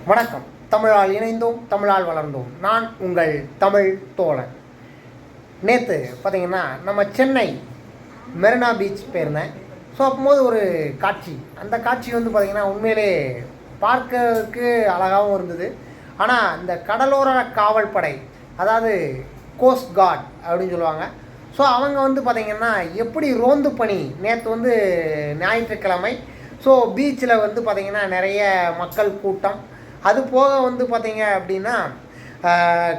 வணக்கம். தமிழால் இணைந்தோம், தமிழால் வளர்ந்தோம். நான் உங்கள் தமிழ் தோழன். நேற்று பார்த்திங்கன்னா நம்ம சென்னை மெரினா பீச் போயிருந்தேன். ஸோ அப்போது ஒரு காட்சி, அந்த காட்சி வந்து பார்த்திங்கன்னா உண்மையிலே பார்க்கறதுக்கு அழகாகவும் இருந்தது. ஆனால் இந்த கடலோர காவல் படை, அதாவது கோஸ்ட் கார்ட் அப்படின்னு சொல்லுவாங்க. ஸோ அவங்க வந்து பார்த்திங்கன்னா எப்படி ரோந்து பணி, நேற்று வந்து ஞாயிற்றுக்கிழமை. ஸோ பீச்சில் வந்து பார்த்திங்கன்னா நிறைய மக்கள் கூட்டம். அது போக வந்து பார்த்திங்க அப்படின்னா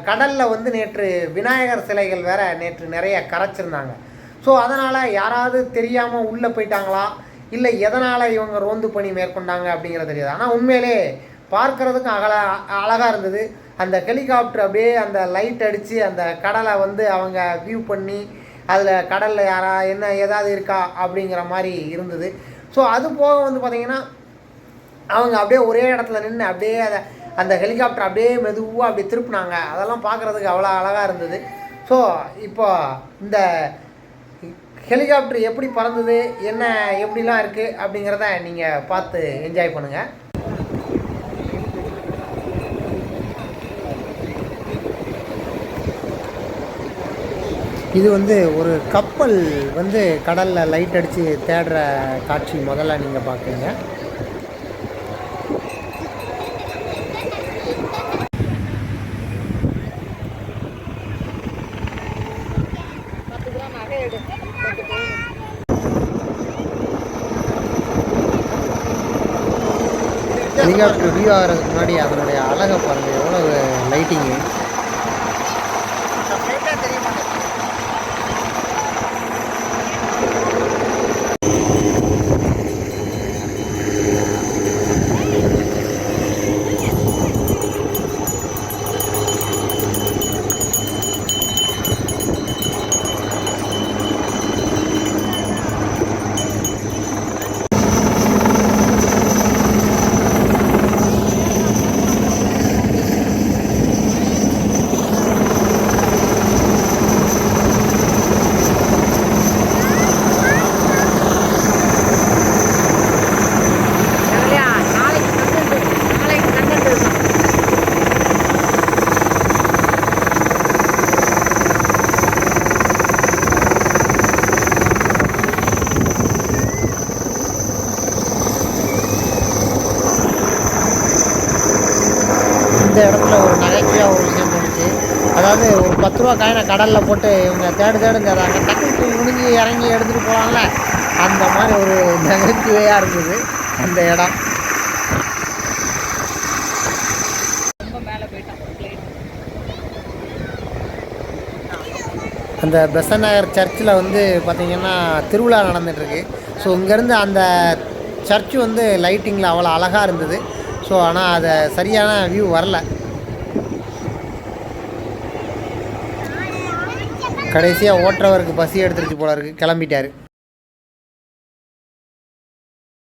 கடலில் வந்து நேற்று விநாயகர் சிலைகள் வேறு நேற்று நிறைய கரைச்சிருந்தாங்க. ஸோ அதனால் யாராவது தெரியாமல் உள்ளே போயிட்டாங்களா, இல்லை எதனால் இவங்க ரோந்து பணி மேற்கொண்டாங்க அப்படிங்கிறது தெரியாது. ஆனால் உண்மையிலே பார்க்குறதுக்கும் அழகாக இருந்தது. அந்த ஹெலிகாப்டர் அப்படியே அந்த லைட் அடித்து அந்த கடலை வந்து அவங்க வியூ பண்ணி அதில் கடலில் என்ன ஏதாவது இருக்கா அப்படிங்கிற மாதிரி இருந்தது. ஸோ அது போக வந்து பார்த்திங்கன்னா அவங்க அப்படியே ஒரே இடத்துல நின்று அப்படியே அந்த ஹெலிகாப்டர் அப்படியே மெதுவாக அப்படியே திருப்பினாங்க. அதெல்லாம் பார்க்குறதுக்கு அவ்வளோ அழகாக இருந்தது. ஸோ இப்போ இந்த ஹெலிகாப்டர் எப்படி பறந்தது, என்ன எப்படிலாம் இருக்குது அப்படிங்கிறத நீங்கள் பார்த்து என்ஜாய் பண்ணுங்கள். இது வந்து ஒரு கப்பல் வந்து கடலில் லைட் அடித்து தேடுற காட்சி முதல்ல நீங்கள் பார்க்குறீங்க. ஹெலிகாப்டர் வியூ ஆகிறதுக்கு முன்னாடி அதனுடைய அழகை பாருங்கள், எவ்வளோ லைட்டிங்கு. இந்த இடத்துல ஒரு நகைச்சுவையாக ஒரு விஷயம் இருந்துச்சு. அதாவது ஒரு 10 ரூபா காயினை கடலில் போட்டு இவங்க தேடுங்க அங்கே டக்குனு முடிஞ்சு இறங்கி எடுத்துகிட்டு போகலாம்ல, அந்த மாதிரி ஒரு நகைச்சுவையாக இருந்தது அந்த இடம். அந்த பெசன்ட் நகர் சர்ச்சில் வந்து பார்த்திங்கன்னா திருவிழா நடந்துகிட்ருக்கு. ஸோ இங்கேருந்து அந்த சர்ச்சு வந்து லைட்டிங்கில் அவ்வளோ அழகாக இருந்தது. ஸோ ஆனால் அதை சரியான வியூ வரல. கடைசியாக ஓட்டுறவருக்கு பசி எடுத்துருச்சு போல இருக்குது, கிளம்பிட்டார்.